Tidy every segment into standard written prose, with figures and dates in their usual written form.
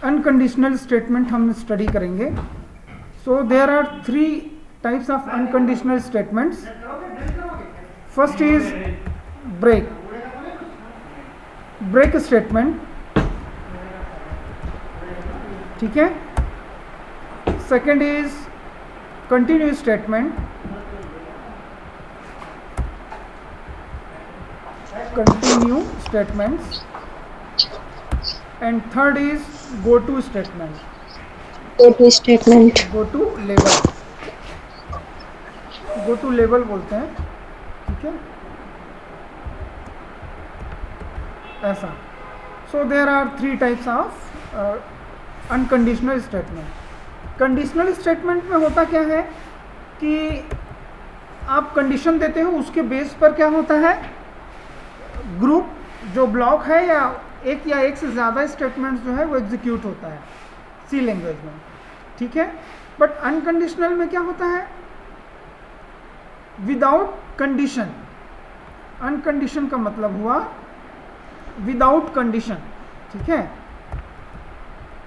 Unconditional statement हम study करेंगे. So there are 3 types of unconditional statements. First is break statement, ठीक है. Second is continue statement, continue statements, and third is go to statement. go to level बोलते हैं, ठीक है, ऐसा. So there are 3 types of unconditional statement. Conditional statement में होता क्या है कि आप कंडीशन देते हो, उसके बेस पर क्या होता है, ग्रुप जो ब्लॉक है या एक से ज़्यादा स्टेटमेंट्स जो है वो एग्जीक्यूट होता है सी लैंग्वेज में, ठीक है. बट अनकंडीशनल में क्या होता है, विदाउट कंडीशन. अनकंडीशन का मतलब हुआ विदाउट कंडीशन, ठीक है.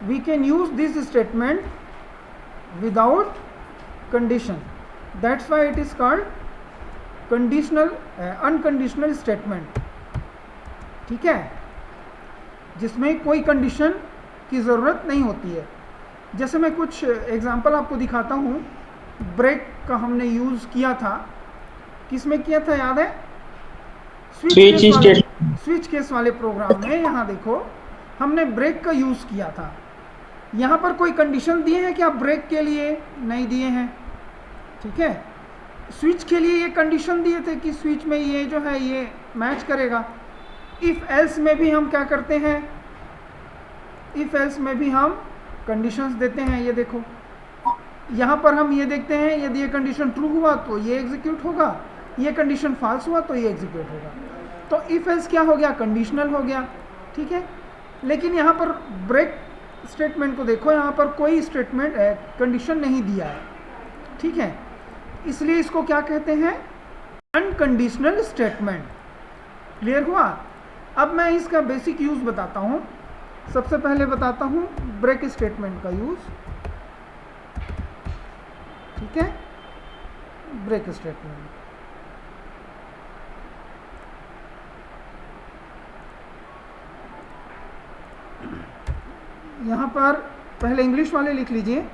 We can use this statement without condition, that's why it is called conditional unconditional statement, ठीक है, जिसमें कोई कंडीशन की ज़रूरत नहीं होती है. जैसे मैं कुछ एग्जांपल आपको दिखाता हूँ. ब्रेक का हमने यूज़ किया था, किस में किया था याद है, स्विच केस वाले प्रोग्राम में. यहाँ देखो हमने ब्रेक का यूज़ किया था. यहाँ पर कोई कंडीशन दिए हैं क्या ब्रेक के लिए, नहीं दिए हैं, ठीक है. स्विच के लिए ये कंडीशन दिए थे कि स्विच में ये जो है ये मैच करेगा. इफ़ एल्स में भी हम क्या करते हैं, इफ़ एल्स में भी हम कंडीशंस देते हैं. ये देखो यहाँ पर हम ये देखते हैं, यदि ये कंडीशन ट्रू हुआ तो ये एग्जीक्यूट होगा, ये कंडीशन फॉल्स हुआ तो ये एग्जीक्यूट होगा. तो इफ़ एल्स क्या हो गया, कंडीशनल हो गया, ठीक है. लेकिन यहाँ पर ब्रेक स्टेटमेंट को देखो, यहाँ पर कोई स्टेटमेंट कंडीशन नहीं दिया है, ठीक है. इसलिए इसको क्या कहते हैं, अनकंडीशनल स्टेटमेंट. क्लियर हुआ. अब मैं इसका बेसिक यूज़ बताता हूँ. सबसे पहले बताता हूँ ब्रेक स्टेटमेंट का यूज़, ठीक है. ब्रेक स्टेटमेंट, यहाँ पर पहले इंग्लिश वाले लिख लीजिए.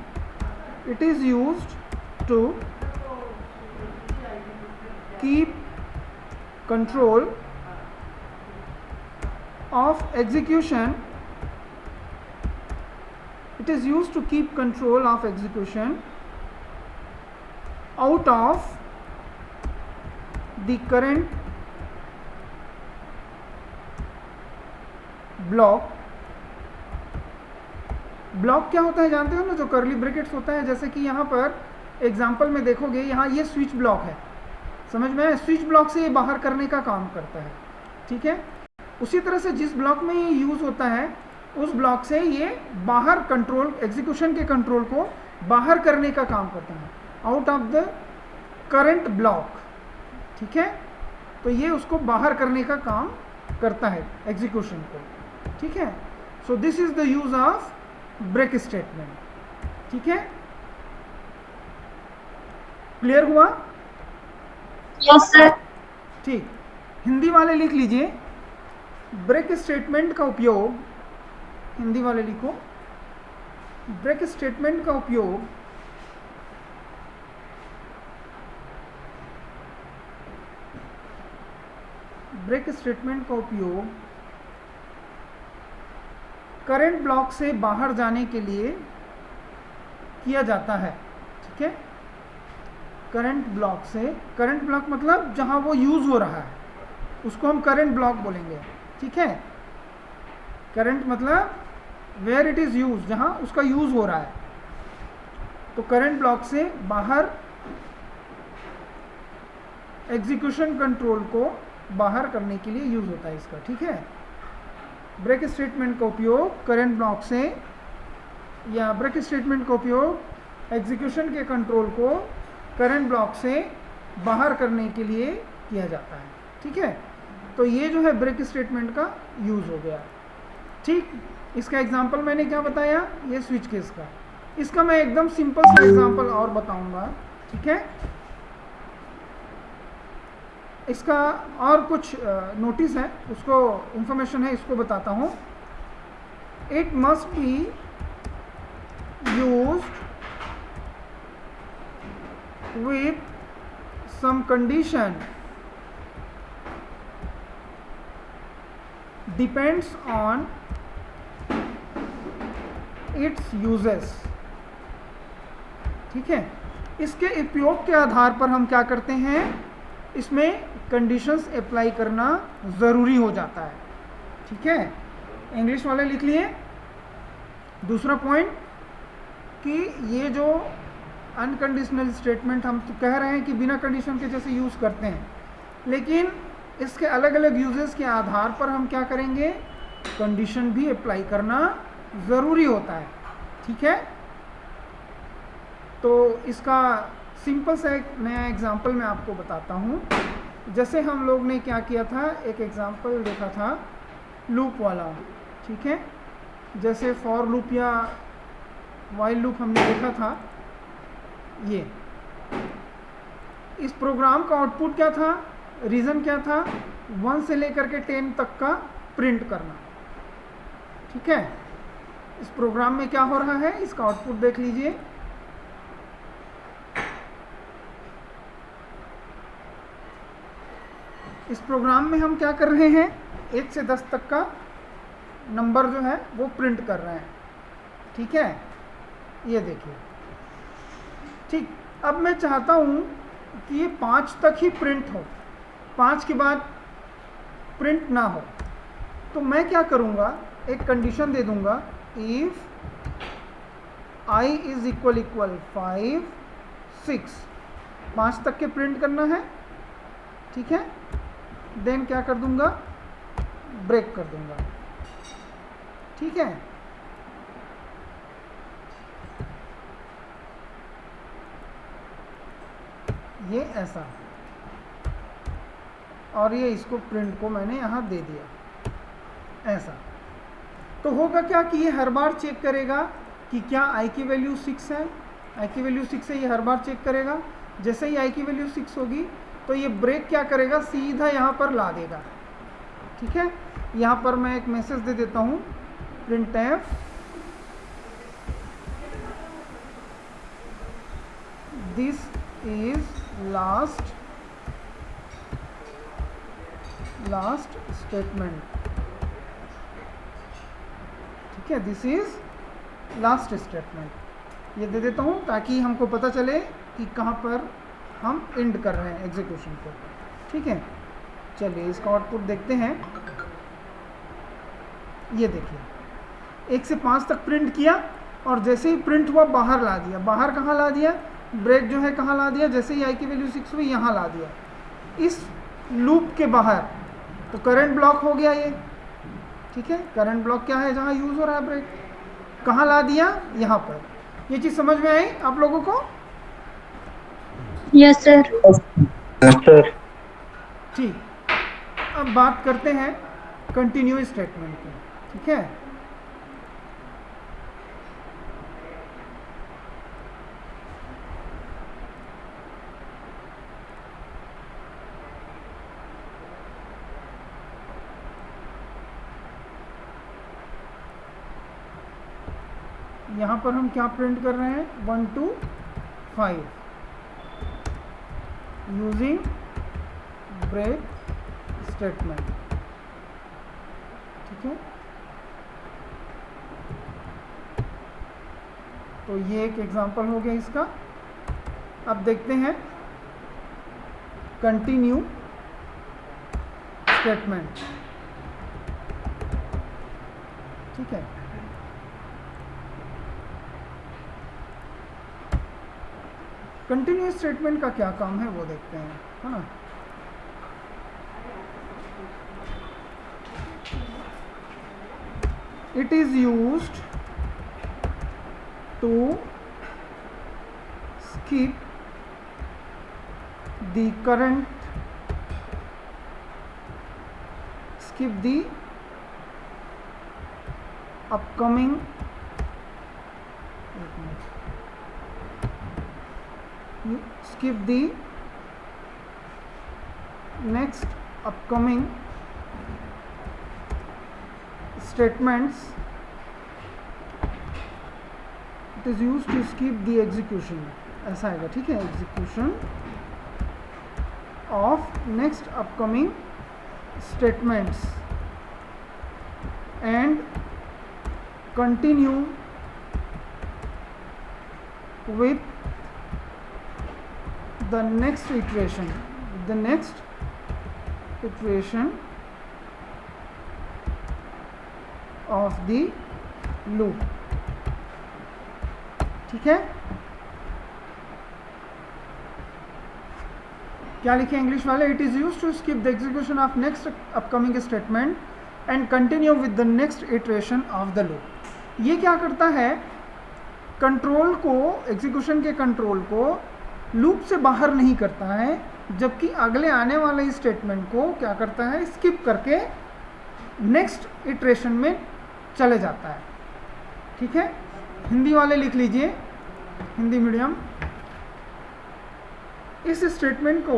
It is used to keep control of execution. It is used to keep control of execution out of the current block. Block क्या होता है जानते हो ना, जो कर्ली ब्रैकेट्स होता है. जैसे कि यहाँ पर एग्जांपल में देखोगे, यहाँ ये स्विच ब्लॉक है, समझ में है. स्विच ब्लॉक से ये बाहर करने का काम करता है, ठीक है. उसी तरह से जिस ब्लॉक में ये यूज़ होता है, उस ब्लॉक से ये बाहर कंट्रोल, एग्जीक्यूशन के कंट्रोल को बाहर करने का काम करता है, out of the current block, ठीक है. तो ये उसको बाहर करने का काम करता है एग्जीक्यूशन को, ठीक है. So this is the use of break statement, ठीक है. क्लियर हुआ? Yes sir. ठीक. हिंदी वाले लिख लीजिए. ब्रेक स्टेटमेंट का उपयोग, हिंदी वाले लिखो, ब्रेक स्टेटमेंट का उपयोग करंट ब्लॉक से बाहर जाने के लिए किया जाता है, ठीक है. करंट ब्लॉक मतलब जहां वो यूज हो रहा है उसको हम करंट ब्लॉक बोलेंगे, ठीक है. करंट मतलब वेयर इट इज़ यूज, जहाँ उसका यूज़ हो रहा है. तो करंट ब्लॉक से बाहर एग्जीक्यूशन कंट्रोल को बाहर करने के लिए यूज़ होता है इसका, ठीक है. ब्रेक स्टेटमेंट का उपयोग करंट ब्लॉक से, या ब्रेक स्टेटमेंट का उपयोग एग्जीक्यूशन के कंट्रोल को करंट ब्लॉक से बाहर करने के लिए किया जाता है, ठीक है. तो ये जो है ब्रेक स्टेटमेंट का यूज़ हो गया. ठीक, इसका एग्जांपल मैंने क्या बताया, ये स्विच केस का। इसका मैं एकदम सिंपल सा एग्जांपल और बताऊंगा, ठीक है। इसका और कुछ नोटिस है, उसको इंफॉर्मेशन है, इसको बताता हूँ। It must be used with some condition depends on its uses, ठीक है। इसके उपयोग के आधार पर हम क्या करते हैं, इसमें कंडीशंस अप्लाई करना ज़रूरी हो जाता है, ठीक है। इंग्लिश वाले लिख लिए। दूसरा पॉइंट कि ये जो अनकंडीशनल स्टेटमेंट हम तो कह रहे हैं कि बिना कंडीशन के जैसे यूज़ करते हैं, लेकिन इसके अलग अलग यूजेस के आधार पर हम क्या करेंगे, कंडीशन भी अप्लाई करना ज़रूरी होता है, ठीक है। तो इसका सिंपल सा एक नया एग्जांपल मैं आपको बताता हूँ। जैसे हम लोग ने क्या किया था, एक एग्जांपल देखा था लूप वाला, ठीक है। जैसे फॉर लूप या वाइल लूप हमने देखा था। ये इस प्रोग्राम का आउटपुट क्या था, रीज़न क्या था, 1 से लेकर के 10 तक का प्रिंट करना, ठीक है। इस प्रोग्राम में क्या हो रहा है, इसका आउटपुट देख लीजिए। इस प्रोग्राम में हम क्या कर रहे हैं, 1 से 10 तक का नंबर जो है वो प्रिंट कर रहे हैं, ठीक है। ये देखिए, ठीक। अब मैं चाहता हूँ कि ये 5 तक ही प्रिंट हो, 5 के बाद प्रिंट ना हो। तो मैं क्या करूँगा, एक कंडीशन दे दूँगा, इफ़ i इज़ इक्वल 5 6, 5 तक के प्रिंट करना है, ठीक है। देन क्या कर दूँगा, ब्रेक कर दूँगा, ठीक है। ये ऐसा, और ये इसको प्रिंट को मैंने यहाँ दे दिया ऐसा। तो होगा क्या कि ये हर बार चेक करेगा कि क्या i की वैल्यू 6 है, i की वैल्यू 6 है, ये हर बार चेक करेगा। जैसे ही i की वैल्यू 6 होगी तो ये ब्रेक क्या करेगा, सीधा यहाँ पर ला देगा, ठीक है। यहाँ पर मैं एक मैसेज दे देता हूँ, printf this is last statement, ठीक है। दिस इज लास्ट स्टेटमेंट, ये दे देता हूँ ताकि हमको पता चले कि कहाँ पर हम एंड कर रहे हैं एग्जीक्यूशन को, ठीक है। चलिए इसका आउटपुट देखते हैं। ये देखिए, 1 से 5 तक प्रिंट किया और जैसे ही प्रिंट हुआ बाहर ला दिया। बाहर कहाँ ला दिया, ब्रेक जो है कहाँ ला दिया, जैसे ही i की वैल्यू 6 हुई यहाँ ला दिया, इस लूप के बाहर। तो करंट ब्लॉक हो गया ये, ठीक है। करंट ब्लॉक क्या है, जहाँ यूज़ हो रहा है ब्रेक, कहाँ ला दिया, यहाँ पर। ये चीज़ समझ में आई आप लोगों को? Yes sir. Yes sir. ठीक, अब बात करते हैं कंटिन्यूअस स्टेटमेंट की, ठीक है। यहाँ पर हम क्या प्रिंट कर रहे हैं, 1 to 5 यूजिंग ब्रेक स्टेटमेंट, ठीक है। तो ये एक एग्जांपल हो गया इसका। अब देखते हैं कंटिन्यू स्टेटमेंट, ठीक है। कंटिन्यूअस स्टेटमेंट का क्या काम है वो देखते हैं, है ना। It is used to skip the upcoming skip the next upcoming statements. It is used to skip the execution. ऐसा आएगा, ठीक है, execution of next upcoming statements and continue with the next iteration of the loop. ठीक है, क्या लिखे English वाले? It is used to skip the execution of next upcoming statement and continue with the next iteration of the loop. ये क्या करता है? Control को, एग्जीक्यूशन के कंट्रोल को लूप से बाहर नहीं करता है, जबकि अगले आने वाले स्टेटमेंट को क्या करता है? स्किप करके नेक्स्ट इटरेशन में चले जाता है. ठीक है, हिंदी वाले लिख लीजिए, हिंदी मीडियम. इस स्टेटमेंट का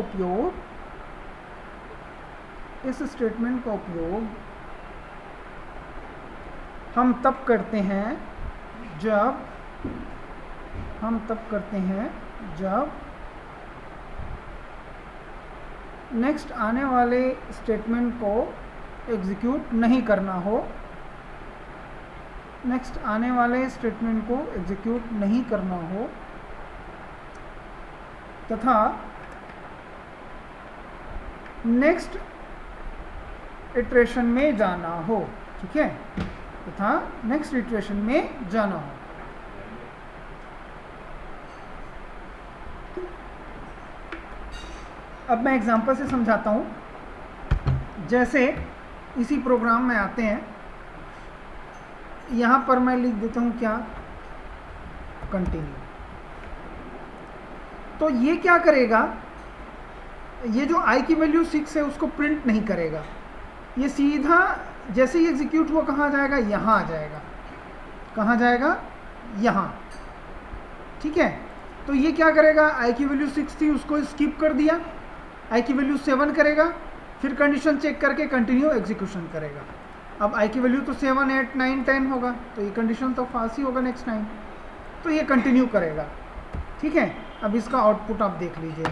उपयोग हम तब करते हैं जब नेक्स्ट आने वाले स्टेटमेंट को एग्जीक्यूट नहीं करना हो, तथा नेक्स्ट इटरेशन में जाना हो. ठीक है, तथा नेक्स्ट इटरेशन में जाना हो. अब मैं एग्जांपल से समझाता हूँ. जैसे इसी प्रोग्राम में आते हैं, यहाँ पर मैं लिख देता हूँ क्या? कंटिन्यू. तो ये क्या करेगा? ये जो i की वैल्यू 6 है उसको प्रिंट नहीं करेगा. ये सीधा जैसे ही एग्जीक्यूट हुआ कहाँ जाएगा? यहाँ आ जाएगा. कहाँ जाएगा? यहाँ. ठीक है, तो ये क्या करेगा? i की वैल्यू 6 थी, उसको स्किप कर दिया. i की वैल्यू 7 करेगा, फिर कंडीशन चेक करके कंटिन्यू एग्जीक्यूशन करेगा. अब i की वैल्यू तो 7, 8, 9, 10 होगा, तो ये कंडीशन तो फास्ट ही होगा नेक्स्ट टाइम, तो ये कंटिन्यू करेगा. ठीक है, अब इसका आउटपुट आप देख लीजिए.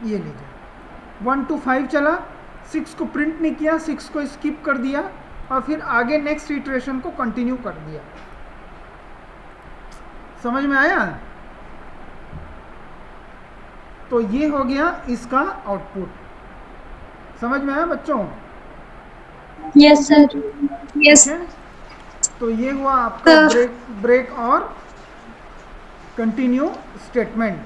ये लीजिए 1 to 5 चला, 6 को प्रिंट नहीं किया, 6 को स्किप कर दिया और फिर आगे नेक्स्ट इटरेशन को कंटिन्यू कर दिया. समझ में आया? तो ये हो गया इसका आउटपुट. समझ में आया बच्चों? Yes sir. यस. तो ये हुआ आपका ब्रेक और कंटिन्यू स्टेटमेंट.